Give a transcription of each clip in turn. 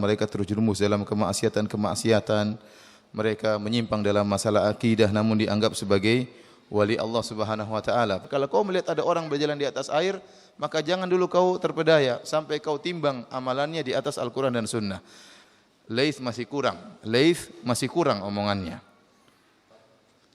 mereka terjerumus dalam kemaksiatan-kemaksiatan, mereka menyimpang dalam masalah akidah namun dianggap sebagai wali Allah Subhanahu wa taala. Kalau kau melihat ada orang berjalan di atas air, maka jangan dulu kau terpedaya sampai kau timbang amalannya di atas Al-Qur'an dan Sunnah. Laits masih kurang omongannya.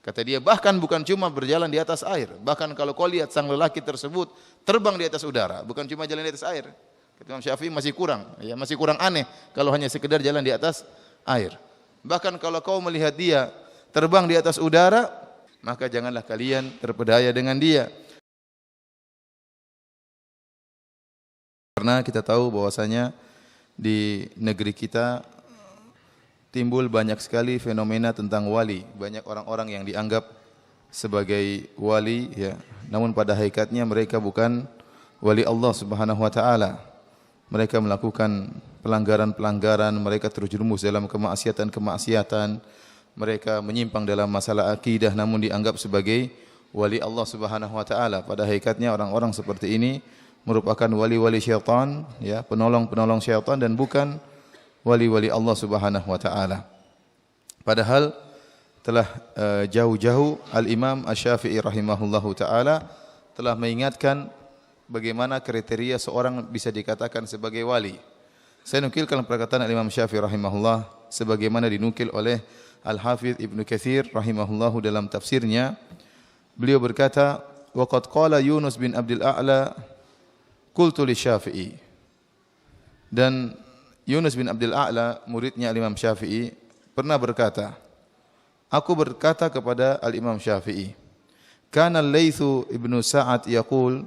Kata dia, bahkan bukan cuma berjalan di atas air, bahkan kalau kau lihat sang lelaki tersebut terbang di atas udara, bukan cuma jalan di atas air. Kata Imam Syafi'i masih kurang aneh kalau hanya sekedar jalan di atas air. Bahkan kalau kau melihat dia terbang di atas udara, maka janganlah kalian terpedaya dengan dia. Karena kita tahu bahwasanya di negeri kita timbul banyak sekali fenomena tentang wali. Banyak orang-orang yang dianggap sebagai wali, ya, namun pada hakikatnya mereka bukan wali Allah Subhanahu wa taala. Mereka melakukan pelanggaran-pelanggaran, mereka terjerumus dalam kemaksiatan-kemaksiatan, mereka menyimpang dalam masalah akidah namun dianggap sebagai wali Allah Subhanahu wa taala. Pada hakikatnya orang-orang seperti ini merupakan wali-wali syaitan, ya, penolong-penolong syaitan dan bukan wali-wali Allah Subhanahu wa taala. Padahal telah jauh-jauh Al-Imam Asy-Syafi'i rahimahullahu taala telah mengingatkan bagaimana kriteria seorang bisa dikatakan sebagai wali. Saya nukilkan perkataan Imam Syafi'i rahimahullah sebagaimana dinukil oleh Al-Hafidz Ibnu Katsir rahimahullahu dalam tafsirnya. Beliau berkata, "Wa qad qala Yunus bin Abdul A'la qultu li Syafi'i." Dan Yunus bin Abdul A'la, muridnya Imam Syafi'i, pernah berkata, aku berkata kepada Al-Imam Syafi'i, "Kana Al-Laitsu ibnu Sa'ad yaqul,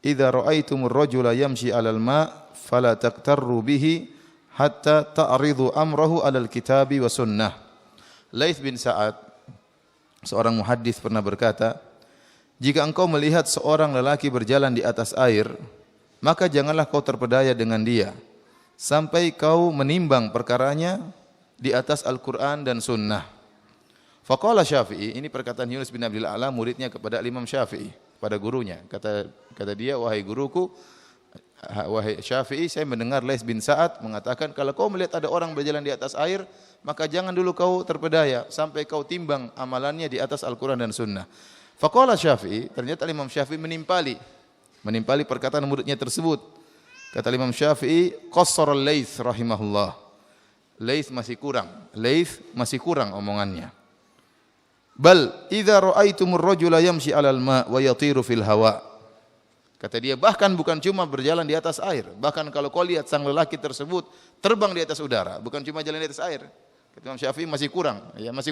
idza ra'aitumur rajula yamshi 'alal ma' fala taqtarru bihi hatta ta'ridu amrahu 'alal kitabi wa sunnah." Laits bin Sa'ad, seorang muhaddis, pernah berkata, jika engkau melihat seorang lelaki berjalan di atas air, maka janganlah kau terpedaya dengan dia sampai kau menimbang perkaranya di atas Al-Qur'an dan Sunnah. Faqala Syafi'i, ini perkataan Yunus bin Abdul A'la, muridnya kepada Imam Syafi'i, pada gurunya. Kata dia, wahai guruku, wahai Syafi'i, saya mendengar Laits bin Sa'ad mengatakan, kalau kau melihat ada orang berjalan di atas air, maka jangan dulu kau terpedaya sampai kau timbang amalannya di atas Al-Qur'an dan Sunnah. Faqala Syafi'i, ternyata Imam Syafi'i menimpali perkataan muridnya tersebut. Kata Imam Syafi'i, qassara Laits rahimahullah. Laits masih kurang omongannya. Bal idza ra'aitumur rajula yamshi 'alal ma' wa yatiru fil hawa. Kata dia, bahkan bukan cuma berjalan di atas air, bahkan kalau kau lihat sang lelaki tersebut terbang di atas udara, bukan cuma jalan di atas air. Kata Imam Syafi'i masih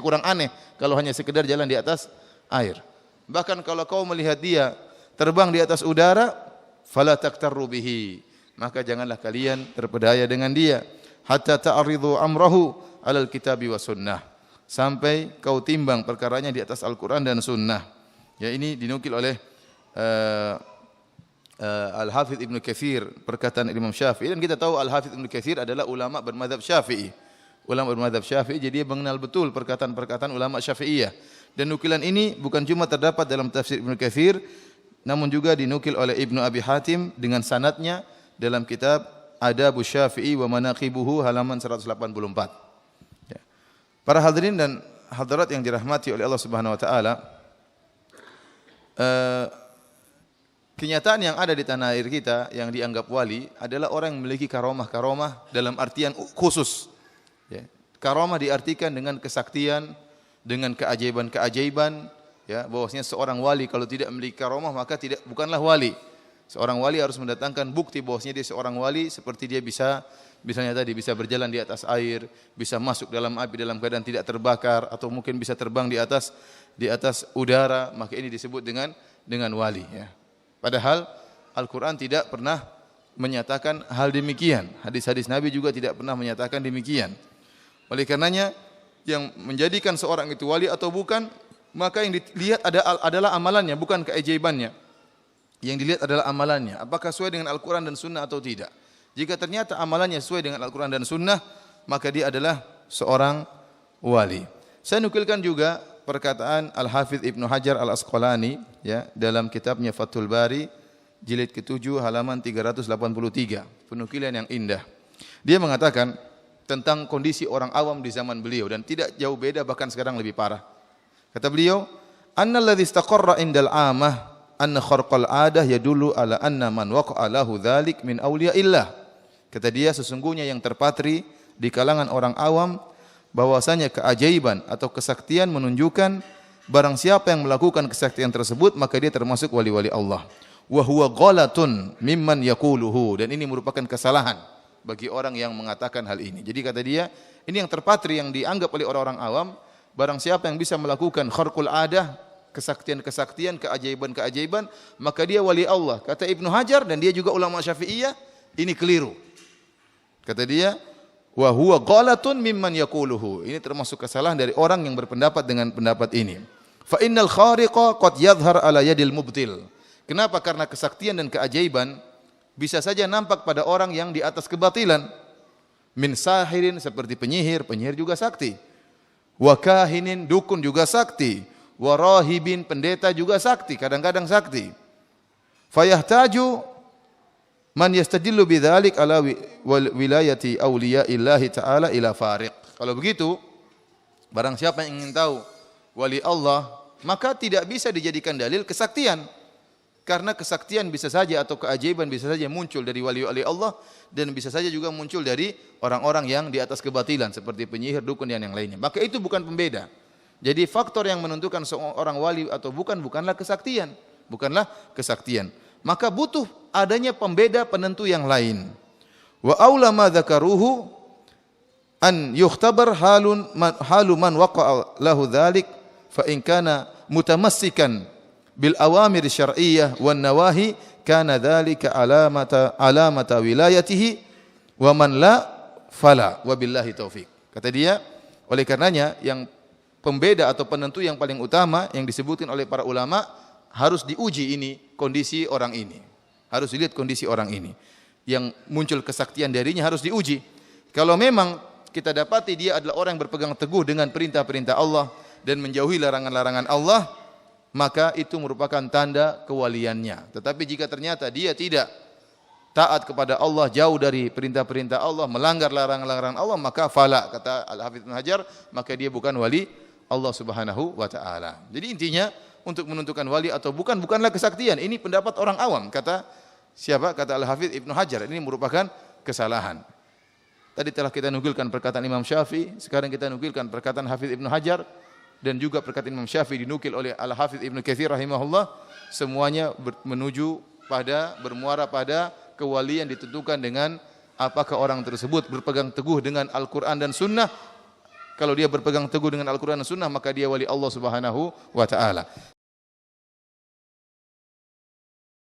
kurang aneh kalau hanya sekedar jalan di atas air. Bahkan kalau kau melihat dia terbang di atas udara, fala taqtarru bihi, maka janganlah kalian terpedaya dengan dia, hatta ta'ridu amrahu 'alal kitabi wa sunnah, sampai kau timbang perkaranya di atas Al-Qur'an dan Sunnah. Ya, ini dinukil oleh Al-Hafidz Ibnu Katsir, perkataan Imam Syafi'i, dan kita tahu Al-Hafidz Ibnu Katsir adalah ulama bermadzhab Syafi'i. Ulama bermadzhab Syafi'i, jadi dia mengenal betul perkataan-perkataan ulama Syafi'iyah. Dan nukilan ini bukan cuma terdapat dalam tafsir Ibnu Katsir, namun juga dinukil oleh Ibnu Abi Hatim dengan sanadnya dalam kitab Adabus Syafi'i wa Manaqibuhu halaman 184. Ya. Para hadirin dan hadirat yang dirahmati oleh Allah Subhanahu wa taala, kenyataan yang ada di tanah air kita yang dianggap wali adalah orang yang memiliki karomah-karomah dalam artian khusus. Ya. Karomah diartikan dengan kesaktian, dengan keajaiban-keajaiban. Ya, bahwasanya seorang wali kalau tidak memiliki karomah maka bukanlah wali. Seorang wali harus mendatangkan bukti bahwasanya dia seorang wali, seperti dia misalnya tadi bisa berjalan di atas air, bisa masuk dalam api dalam keadaan tidak terbakar, atau mungkin bisa terbang di atas udara, maka ini disebut dengan wali. Ya. Padahal Al-Quran tidak pernah menyatakan hal demikian. Hadis-hadis Nabi juga tidak pernah menyatakan demikian. Oleh karenanya, yang menjadikan seorang itu wali atau bukan, maka yang dilihat adalah amalannya, bukan keajaibannya. Yang dilihat adalah amalannya, apakah sesuai dengan Al-Quran dan Sunnah atau tidak. Jika ternyata amalannya sesuai dengan Al-Quran dan Sunnah, maka dia adalah seorang wali. Saya nukilkan juga perkataan Al-Hafidz Ibnu Hajar Al-Asqalani, ya, dalam kitabnya Fathul Bari, jilid ke-7 halaman 383, penukilan yang indah. Dia mengatakan, tentang kondisi orang awam di zaman beliau dan tidak jauh beda, bahkan sekarang lebih parah. Kata beliau, annalladzi istaqarra indal 'amah anna kharqal 'adah yadullu ala anna man waqa'a lahu dzalik min awliyaillah. Kata dia, sesungguhnya yang terpatri di kalangan orang awam bahwasanya keajaiban atau kesaktian menunjukkan barang siapa yang melakukan kesaktian tersebut maka dia termasuk wali-wali Allah. Wa huwa ghalatun mimman yaquluhu, dan ini merupakan kesalahan bagi orang yang mengatakan hal ini. Jadi kata dia, ini yang terpatri yang dianggap oleh orang-orang awam, barang siapa yang bisa melakukan kharqul adah, kesaktian-kesaktian, keajaiban-keajaiban, maka dia wali Allah. Kata Ibnu Hajar, dan dia juga ulama Syafi'iyah, ini keliru. Kata dia, wa huwa ghalatun mimman yaquluhu. Ini termasuk kesalahan dari orang yang berpendapat dengan pendapat ini. Fa innal khariqa qad yadhhar ala yadil mubtil. Kenapa? Karena kesaktian dan keajaiban bisa saja nampak pada orang yang di atas kebatilan. Min sahirin, seperti penyihir, penyihir juga sakti. Wa kahinin, dukun juga sakti. Wa rahibin, pendeta juga sakti, kadang-kadang sakti. Fayahtaju man yastadillu bidzalik ala wilayati awliyaillahi ta'ala ila fariq. Kalau begitu, barang siapa yang ingin tahu wali Allah, maka tidak bisa dijadikan dalil kesaktian. Karena kesaktian bisa saja atau keajaiban bisa saja muncul dari wali-wali Allah dan bisa saja juga muncul dari orang-orang yang di atas kebatilan seperti penyihir, dukun dan yang lainnya. Maka itu bukan pembeda. Jadi faktor yang menentukan seorang wali atau bukanlah kesaktian, Maka butuh adanya pembeda penentu yang lain. Wa aula ma dzakaruhu an yukhtabar halu man waqa'a lahu dzalik fa in kana mutamassikan bil awamir syar'iyyah wan nawahi kana dzalika alamata wilayatihi wa man la fala wabillahi taufik. Kata dia, oleh karenanya yang pembeda atau penentu yang paling utama yang disebutkan oleh para ulama, harus diuji ini kondisi orang ini. Harus dilihat kondisi orang ini. Yang muncul kesaktian darinya harus diuji. Kalau memang kita dapati dia adalah orang yang berpegang teguh dengan perintah-perintah Allah dan menjauhi larangan-larangan Allah, maka itu merupakan tanda kewaliannya. Tetapi jika ternyata dia tidak taat kepada Allah, jauh dari perintah-perintah Allah, melanggar larangan-larangan Allah, maka fala, kata Al-Hafidz Ibnu Hajar, maka dia bukan wali Allah Subhanahu wa taala. Jadi intinya untuk menentukan wali atau bukanlah kesaktian. Ini pendapat orang awam, kata siapa? Kata Al-Hafidz Ibnu Hajar. Ini merupakan kesalahan. Tadi telah kita nukilkan perkataan Imam Syafi'i, sekarang kita nukilkan perkataan Hafidz Ibnu Hajar. Dan juga perkataan Imam Syafi'i dinukil oleh Al-Hafidz Ibnu Katsir rahimahullah, semuanya bermuara pada kewalian ditentukan dengan apakah orang tersebut berpegang teguh dengan Al-Qur'an dan Sunnah. Kalau dia berpegang teguh dengan Al-Qur'an dan Sunnah, maka dia wali Allah Subhanahu wa taala.